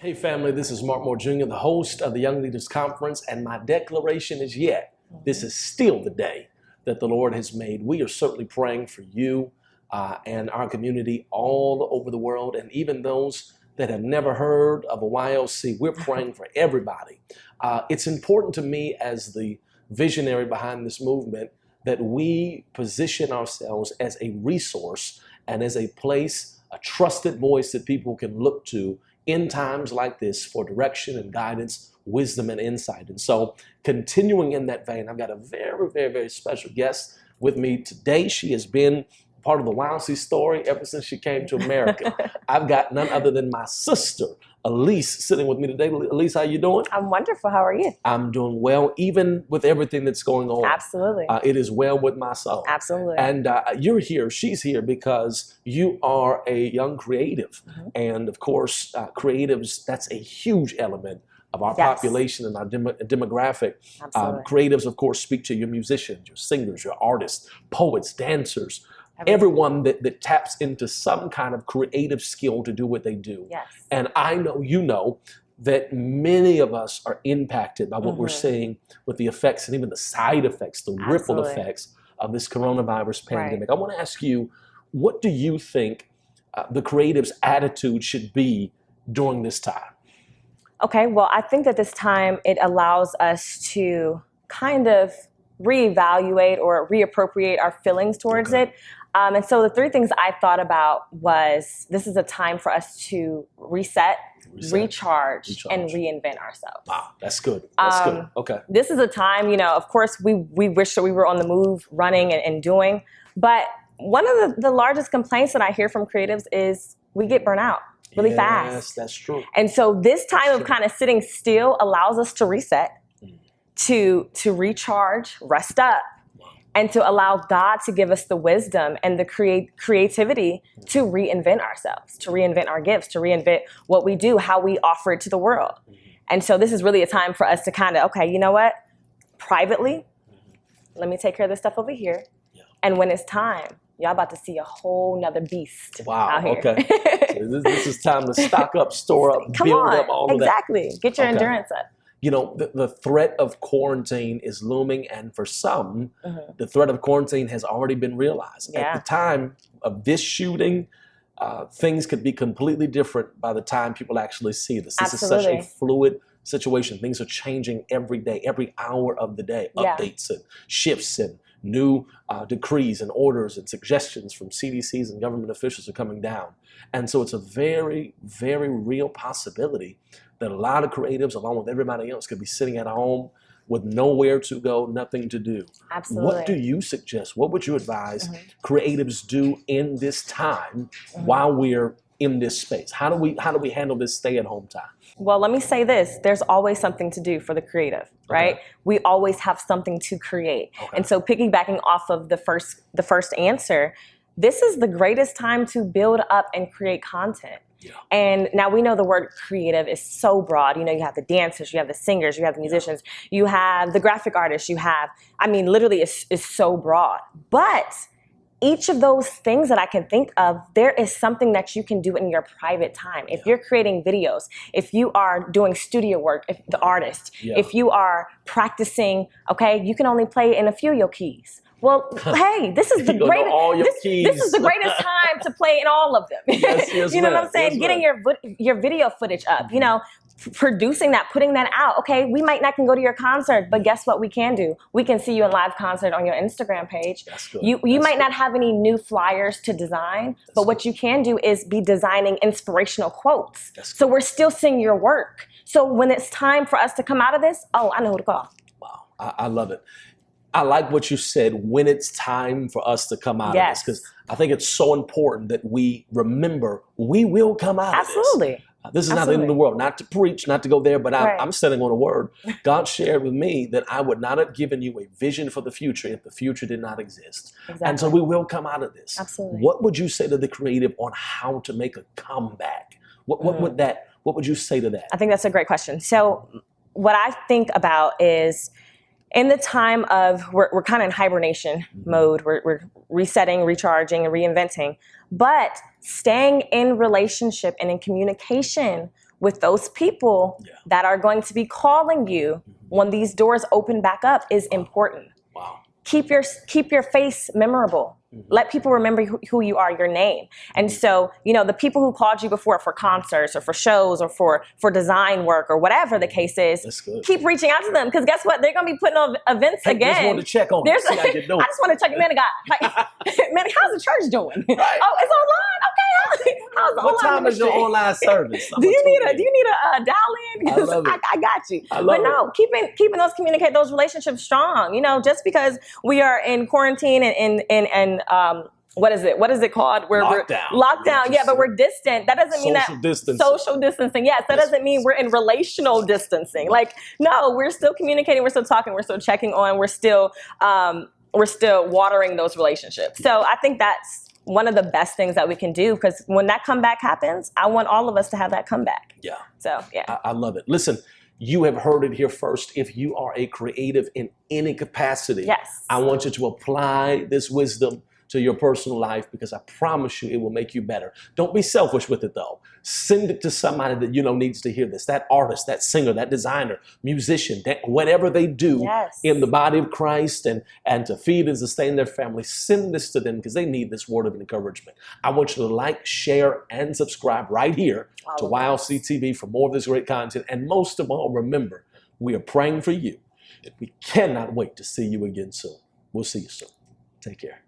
Hey family, this is Mark Moore Jr., the host of the Young Leaders Conference, and my declaration is this is still the day that the Lord has made. We are certainly praying for you and our community all over the world, and even those that have never heard of a YLC. We're praying for everybody. It's important to me as the visionary behind this movement that we position ourselves as a resource and as a place, a trusted voice that people can look to in times like this for direction and guidance, wisdom and insight. And so continuing in that vein, I've got a very, very, very special guest with me today. She has been part of the YLC story ever since she came to America. I've got none other than my sister, ALISE, sitting with me today. ALISE, how you doing? I'm wonderful. How are you? I'm doing well, even with everything that's going on. Absolutely. It is well with my soul. Absolutely. And you're here, she's here because you are a young creative. And of course, creatives, that's a huge element of our population and our demographic. Creatives, of course, speak to your musicians, your singers, your artists, poets, dancers, everyone that taps into some kind of creative skill to do what they do. Yes. And I know, you know, that many of us are impacted by what we're seeing with the effects and even the side effects, the ripple effects of this coronavirus pandemic. I want to ask you, what do you think the creative's attitude should be during this time? Okay, well, I think that this time it allows us to kind of reevaluate or reappropriate our feelings towards it. And so the three things I thought about was this is a time for us to reset, recharge, and reinvent ourselves. Wow, that's good. That's good. Okay. This is a time, you know, of course, we wish that we were on the move, running and doing. But one of the largest complaints that I hear from creatives is we get burnt out really fast. Yes, that's true. And so this time of kind of sitting still allows us to reset, to recharge, rest up, and to allow God to give us the wisdom and the creativity to reinvent ourselves, to reinvent our gifts, to reinvent what we do, how we offer it to the world. And so this is really a time for us to kind of, okay, you know what? Privately, let me take care of this stuff over here. And when it's time, y'all about to see a whole nother beast out here. Okay. So this is time to stock up, store up, build up all of that. Exactly. Get your endurance up. You know, the threat of quarantine is looming, and for some, the threat of quarantine has already been realized. At the time of this shooting, things could be completely different by the time people actually see this. This is such a fluid situation. Things are changing every day, every hour of the day. Updates and shifts and new decrees and orders and suggestions from CDCs and government officials are coming down. And so it's a very, very real possibility that a lot of creatives, along with everybody else, could be sitting at home with nowhere to go, nothing to do. Absolutely. What do you suggest? What would you advise creatives do in this time while we're in this space? How do we handle this stay-at-home time? Well, let me say this. There's always something to do for the creative, right? We always have something to create. And so piggybacking off of the first answer, this is the greatest time to build up and create content. And now we know the word creative is so broad. You know, you have the dancers, you have the singers, you have the musicians, you have the graphic artists, you have, I mean, literally it's so broad. But each of those things that I can think of, there is something that you can do in your private time. If you're creating videos, if you are doing studio work, if the artist, if you are practicing, okay, you can only play in a few of your keys. Well, hey, this is the greatest. This is the greatest time to play in all of them. You know what I'm saying? Getting your video footage up. You know, producing that, putting that out. Okay, we might not can go to your concert, but guess what? We can do. We can see you in live concert on your Instagram page. You might not have any new flyers to design, but what you can do is be designing inspirational quotes. So we're still seeing your work. So when it's time for us to come out of this, oh, I know who to call. Wow, I love it. I like what you said, when it's time for us to come out of this, because I think it's so important that we remember we will come out of this. This is not the end of the world, not to preach, not to go there, but I'm standing on a word. God shared with me that I would not have given you a vision for the future if the future did not exist. And so we will come out of this. What would you say to the creative on how to make a comeback? What would you say to that? I think that's a great question. So what I think about is, in the time of, we're kind of in hibernation mode, we're resetting, recharging, and reinventing, but staying in relationship and in communication with those people that are going to be calling you when these doors open back up is important. Wow. Keep your face memorable. Let people remember who you are, your name. And so, the people who called you before for concerts or for shows or for design work or whatever the case is, keep reaching out to them, because guess what? They're going to be putting on events again. I just want to check on you, see how you're doing. I just want to check, man of God. Like, man, how's the church doing? Right. Oh, it's online? Okay. How's the What time is your online service? Do you need a dial in? I love it. I got you. I love it. Keeping those relationships strong. Just because we are in quarantine and what is it called? We're locked down. Yeah, but we're distant. That doesn't mean social distancing. Yes, that doesn't mean we're in relational distancing. Like, no, we're still communicating. We're still talking. We're still checking on. We're still watering those relationships. So I think that's one of the best things that we can do, because when that comeback happens, I want all of us to have that comeback. Yeah. So yeah, I love it. Listen. You have heard it here first. If you are a creative in any capacity, I want you to apply this wisdom to your personal life, because I promise you it will make you better. Don't be selfish with it though. Send it to somebody that needs to hear this. That artist, that singer, that designer, musician, whatever they do in the body of Christ and to feed and sustain their family, send this to them, because they need this word of encouragement. I want you to like, share, and subscribe right here to YLC TV for more of this great content. And most of all, remember, we are praying for you, and we cannot wait to see you again soon. We'll see you soon. Take care.